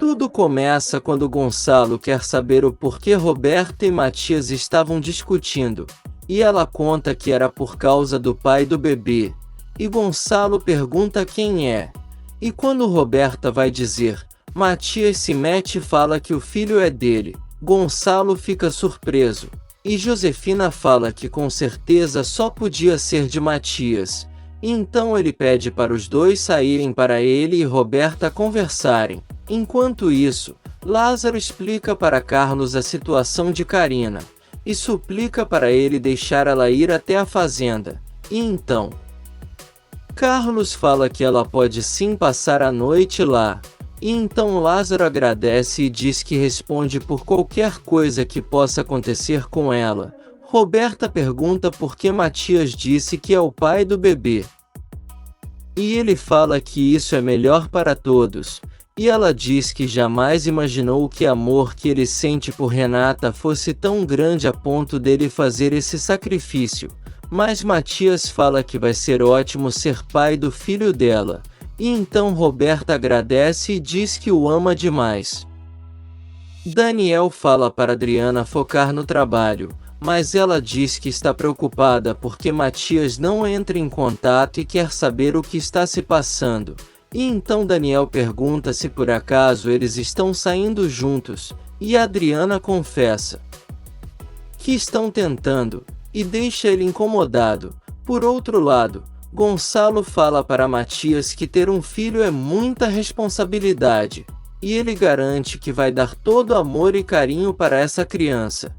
Tudo começa quando Gonçalo quer saber o porquê Roberta e Matias estavam discutindo, e ela conta que era por causa do pai do bebê, e Gonçalo pergunta quem é. E quando Roberta vai dizer, Matias se mete e fala que o filho é dele. Gonçalo fica surpreso, e Josefina fala que com certeza só podia ser de Matias. Então ele pede para os dois saírem para ele e Roberta conversarem. Enquanto isso, Lázaro explica para Carlos a situação de Carina, e suplica para ele deixar ela ir até a fazenda. E então, Carlos fala que ela pode sim passar a noite lá. E então Lázaro agradece e diz que responde por qualquer coisa que possa acontecer com ela. Roberta pergunta por que Matias disse que é o pai do bebê. E ele fala que isso é melhor para todos. E ela diz que jamais imaginou que o amor que ele sente por Renata fosse tão grande a ponto dele fazer esse sacrifício. Mas Matias fala que vai ser ótimo ser pai do filho dela. E então Roberta agradece e diz que o ama demais. Daniel fala para Adriana focar no trabalho, mas ela diz que está preocupada porque Matias não entra em contato e quer saber o que está se passando. E então Daniel pergunta se por acaso eles estão saindo juntos, e Adriana confessa que estão tentando, e deixa ele incomodado. Por outro lado, Gonçalo fala para Matias que ter um filho é muita responsabilidade, e ele garante que vai dar todo amor e carinho para essa criança.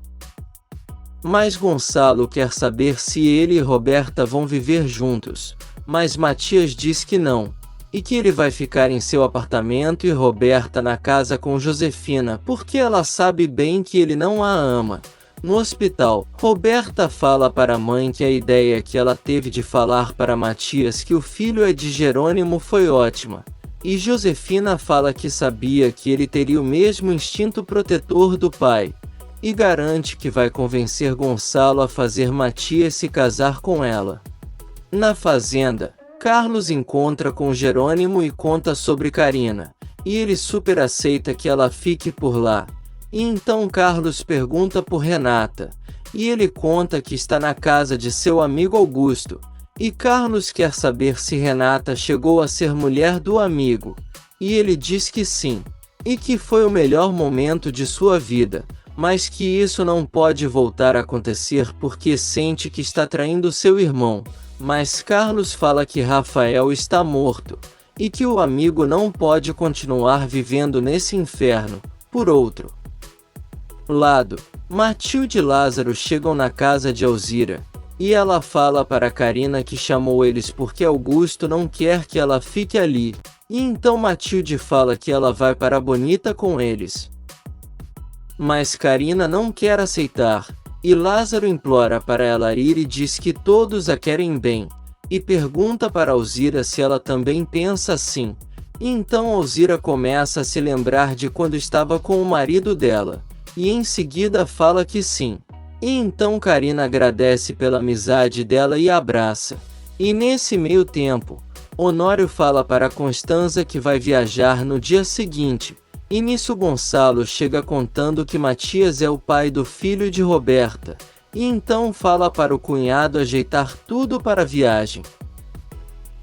Mas Gonçalo quer saber se ele e Roberta vão viver juntos, mas Matias diz que não, e que ele vai ficar em seu apartamento e Roberta na casa com Josefina porque ela sabe bem que ele não a ama. No hospital, Roberta fala para a mãe que a ideia que ela teve de falar para Matias que o filho é de Jerônimo foi ótima. E Josefina fala que sabia que ele teria o mesmo instinto protetor do pai. E garante que vai convencer Gonçalo a fazer Matias se casar com ela. Na fazenda, Carlos encontra com Jerônimo e conta sobre Carina. E ele super aceita que ela fique por lá. E então Carlos pergunta por Renata, e ele conta que está na casa de seu amigo Augusto, e Carlos quer saber se Renata chegou a ser mulher do amigo, e ele diz que sim, e que foi o melhor momento de sua vida, mas que isso não pode voltar a acontecer porque sente que está traindo seu irmão, mas Carlos fala que Rafael está morto, e que o amigo não pode continuar vivendo nesse inferno. Por outro lado, Matilde e Lázaro chegam na casa de Alzira, e ela fala para Carina que chamou eles porque Augusto não quer que ela fique ali, e então Matilde fala que ela vai para Bonita com eles. Mas Carina não quer aceitar, e Lázaro implora para ela ir e diz que todos a querem bem, e pergunta para Alzira se ela também pensa assim. E então Alzira começa a se lembrar de quando estava com o marido dela. E em seguida fala que sim. E então Carina agradece pela amizade dela e abraça. E nesse meio tempo, Honório fala para Constanza que vai viajar no dia seguinte. E nisso Gonçalo chega contando que Matias é o pai do filho de Roberta. E então fala para o cunhado ajeitar tudo para a viagem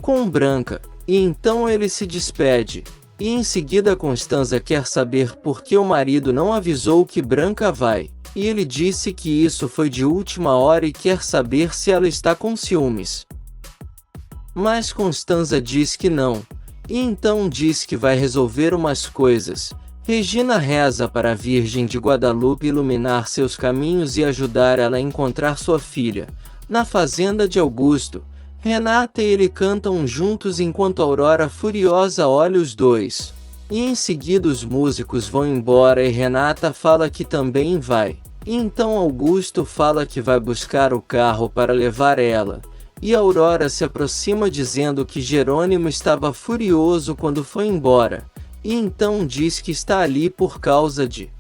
com Branca. E então ele se despede. E em seguida Constanza quer saber por que o marido não avisou que Branca vai, e ele disse que isso foi de última hora e quer saber se ela está com ciúmes. Mas Constanza diz que não, e então diz que vai resolver umas coisas. Regina reza para a Virgem de Guadalupe iluminar seus caminhos e ajudar ela a encontrar sua filha. Na fazenda de Augusto, Renata e ele cantam juntos enquanto Aurora furiosa olha os dois. E em seguida os músicos vão embora e Renata fala que também vai. E então Augusto fala que vai buscar o carro para levar ela. E Aurora se aproxima dizendo que Jerônimo estava furioso quando foi embora. E então diz que está ali por causa de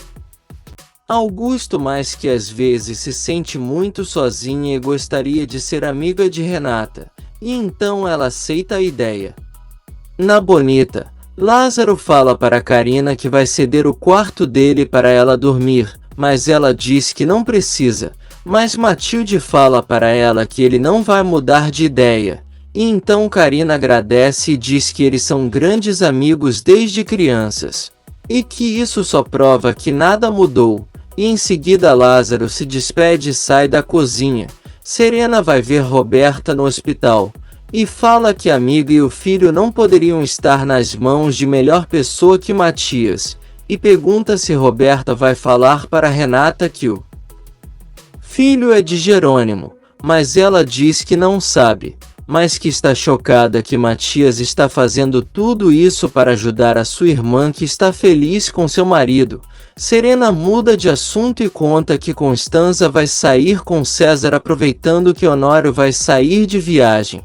Augusto, mas que às vezes se sente muito sozinha e gostaria de ser amiga de Renata, e então ela aceita a ideia. Na Bonita, Lázaro fala para Karina que vai ceder o quarto dele para ela dormir, mas ela diz que não precisa. Mas Matilde fala para ela que ele não vai mudar de ideia. E então Karina agradece e diz que eles são grandes amigos desde crianças. E que isso só prova que nada mudou. E em seguida Lázaro se despede e sai da cozinha. Serena vai ver Roberta no hospital. E fala que a amiga e o filho não poderiam estar nas mãos de melhor pessoa que Matias. E pergunta se Roberta vai falar para Renata que o filho é de Jerônimo. Mas ela diz que não sabe. Mas que está chocada que Matias está fazendo tudo isso para ajudar a sua irmã que está feliz com seu marido. Serena muda de assunto e conta que Constanza vai sair com César aproveitando que Honório vai sair de viagem.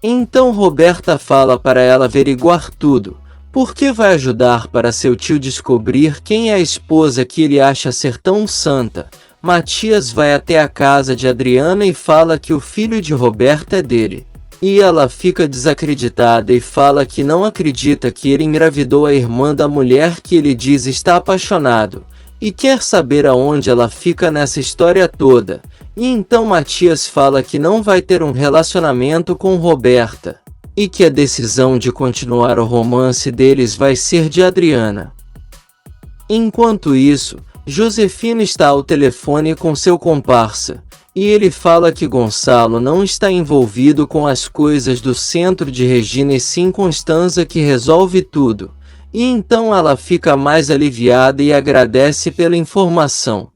Então Roberta fala para ela averiguar tudo, porque vai ajudar para seu tio descobrir quem é a esposa que ele acha ser tão santa. Matias vai até a casa de Adriana e fala que o filho de Roberta é dele. E ela fica desacreditada e fala que não acredita que ele engravidou a irmã da mulher que ele diz estar apaixonado. E quer saber aonde ela fica nessa história toda. E então Matias fala que não vai ter um relacionamento com Roberta. E que a decisão de continuar o romance deles vai ser de Adriana. Enquanto isso, Josefina está ao telefone com seu comparsa. E ele fala que Gonçalo não está envolvido com as coisas do centro de Regina e sim Constanza que resolve tudo. E então ela fica mais aliviada e agradece pela informação.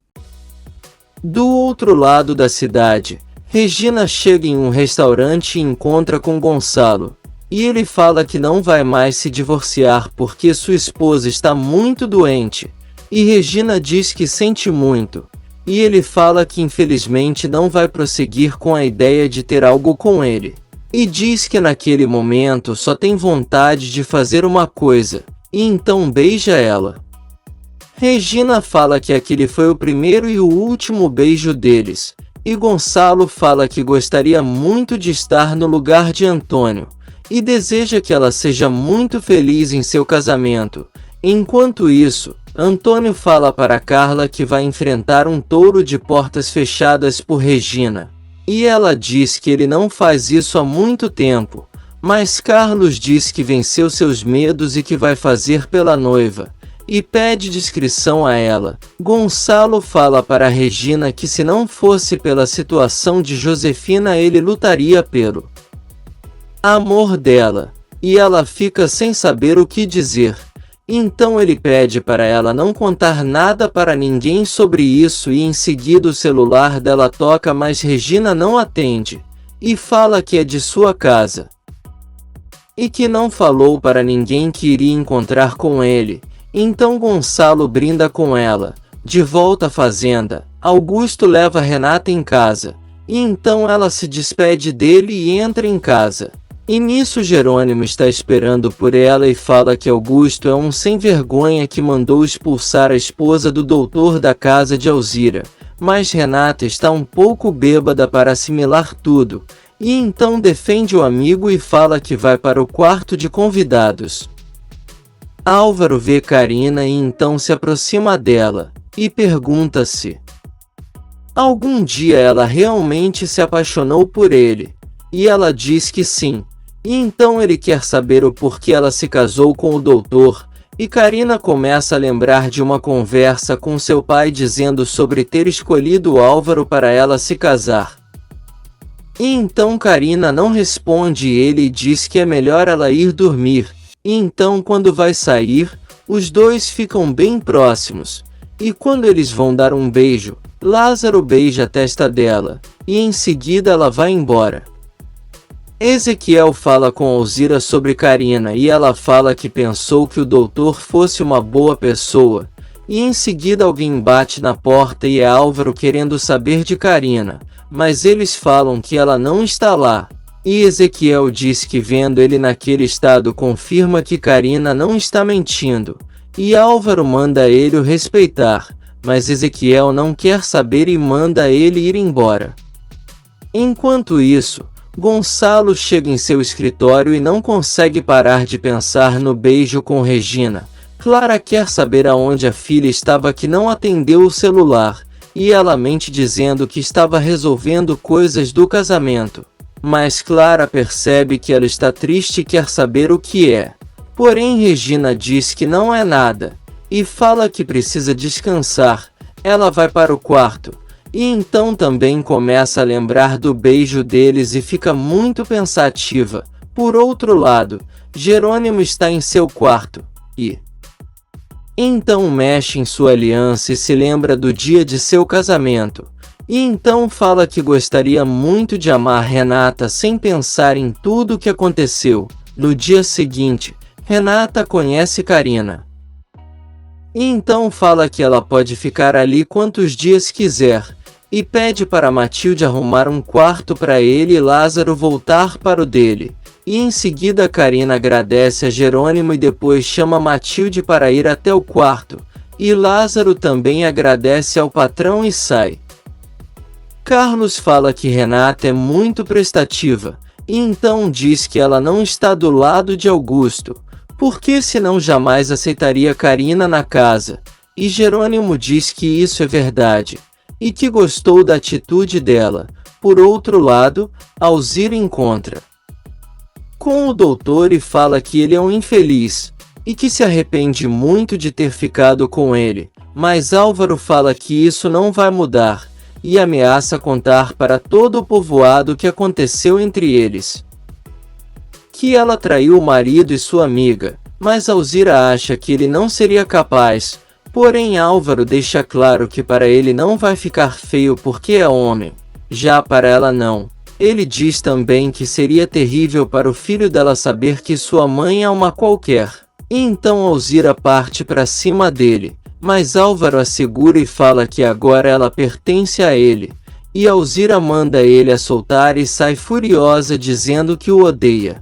Do outro lado da cidade, Regina chega em um restaurante e encontra com Gonçalo. E ele fala que não vai mais se divorciar porque sua esposa está muito doente. E Regina diz que sente muito. E ele fala que infelizmente não vai prosseguir com a ideia de ter algo com ele. E diz que naquele momento só tem vontade de fazer uma coisa. E então beija ela. Regina fala que aquele foi o primeiro e o último beijo deles. E Gonçalo fala que gostaria muito de estar no lugar de Antônio. E deseja que ela seja muito feliz em seu casamento. Enquanto isso, Antônio fala para Carla que vai enfrentar um touro de portas fechadas por Regina. E ela diz que ele não faz isso há muito tempo. Mas Carlos diz que venceu seus medos e que vai fazer pela noiva. E pede discrição a ela. Gonçalo fala para Regina que se não fosse pela situação de Josefina ele lutaria pelo amor dela. E ela fica sem saber o que dizer. Então ele pede para ela não contar nada para ninguém sobre isso e em seguida o celular dela toca mas Regina não atende. E fala que é de sua casa. E que não falou para ninguém que iria encontrar com ele. Então Gonçalo brinda com ela. De volta à fazenda, Augusto leva Renata em casa. E então ela se despede dele e entra em casa. E nisso Jerônimo está esperando por ela e fala que Augusto é um sem-vergonha que mandou expulsar a esposa do doutor da casa de Alzira. Mas Renata está um pouco bêbada para assimilar tudo. E então defende o amigo e fala que vai para o quarto de convidados. Álvaro vê Karina e então se aproxima dela, e pergunta se algum dia ela realmente se apaixonou por ele. E ela diz que sim. E então ele quer saber o porquê ela se casou com o doutor, e Karina começa a lembrar de uma conversa com seu pai dizendo sobre ter escolhido Álvaro para ela se casar. E então Karina não responde ele e diz que é melhor ela ir dormir. E então quando vai sair, os dois ficam bem próximos. E quando eles vão dar um beijo, Lázaro beija a testa dela, e em seguida ela vai embora. Ezequiel fala com Alzira sobre Karina e ela fala que pensou que o doutor fosse uma boa pessoa. E em seguida alguém bate na porta e é Álvaro querendo saber de Karina. Mas eles falam que ela não está lá. E Ezequiel diz que vendo ele naquele estado confirma que Karina não está mentindo. E Álvaro manda ele o respeitar. Mas Ezequiel não quer saber e manda ele ir embora. Enquanto isso, Gonçalo chega em seu escritório e não consegue parar de pensar no beijo com Regina. Clara quer saber aonde a filha estava que não atendeu o celular, e ela mente dizendo que estava resolvendo coisas do casamento. Mas Clara percebe que ela está triste e quer saber o que é. Porém Regina diz que não é nada, e fala que precisa descansar. Ela vai para o quarto, e então também começa a lembrar do beijo deles e fica muito pensativa. Por outro lado, Jerônimo está em seu quarto, e então mexe em sua aliança e se lembra do dia de seu casamento. E então fala que gostaria muito de amar Renata sem pensar em tudo o que aconteceu. No dia seguinte, Renata conhece Karina. E então fala que ela pode ficar ali quantos dias quiser, e pede para Matilde arrumar um quarto para ele e Lázaro voltar para o dele. E em seguida Karina agradece a Jerônimo e depois chama Matilde para ir até o quarto, e Lázaro também agradece ao patrão e sai. Carlos fala que Renata é muito prestativa, e então diz que ela não está do lado de Augusto, porque senão jamais aceitaria Karina na casa, e Jerônimo diz que isso é verdade, e que gostou da atitude dela. Por outro lado, Alzira encontra com o doutor e fala que ele é um infeliz, e que se arrepende muito de ter ficado com ele, mas Álvaro fala que isso não vai mudar, e ameaça contar para todo o povoado o que aconteceu entre eles. Que ela traiu o marido e sua amiga, mas Alzira acha que ele não seria capaz, porém Álvaro deixa claro que para ele não vai ficar feio porque é homem, já para ela não. Ele diz também que seria terrível para o filho dela saber que sua mãe é uma qualquer. E então Alzira parte para cima dele, mas Álvaro a segura e fala que agora ela pertence a ele. E Alzira manda ele a soltar e sai furiosa dizendo que o odeia.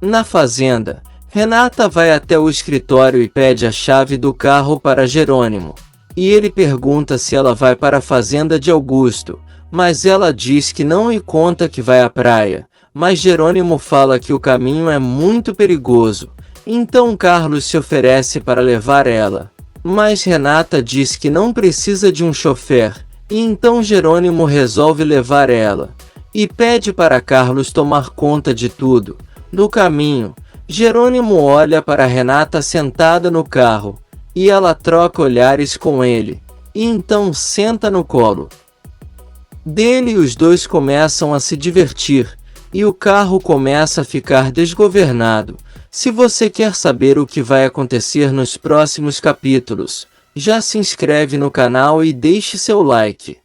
Na fazenda, Renata vai até o escritório e pede a chave do carro para Jerônimo. E ele pergunta se ela vai para a fazenda de Augusto, mas ela diz que não e conta que vai à praia, mas Jerônimo fala que o caminho é muito perigoso, então Carlos se oferece para levar ela. Mas Renata diz que não precisa de um chofer, e então Jerônimo resolve levar ela, e pede para Carlos tomar conta de tudo. No caminho, Jerônimo olha para Renata sentada no carro, e ela troca olhares com ele, e então senta no colo dele e os dois começam a se divertir, e o carro começa a ficar desgovernado. Se você quer saber o que vai acontecer nos próximos capítulos, já se inscreve no canal e deixe seu like.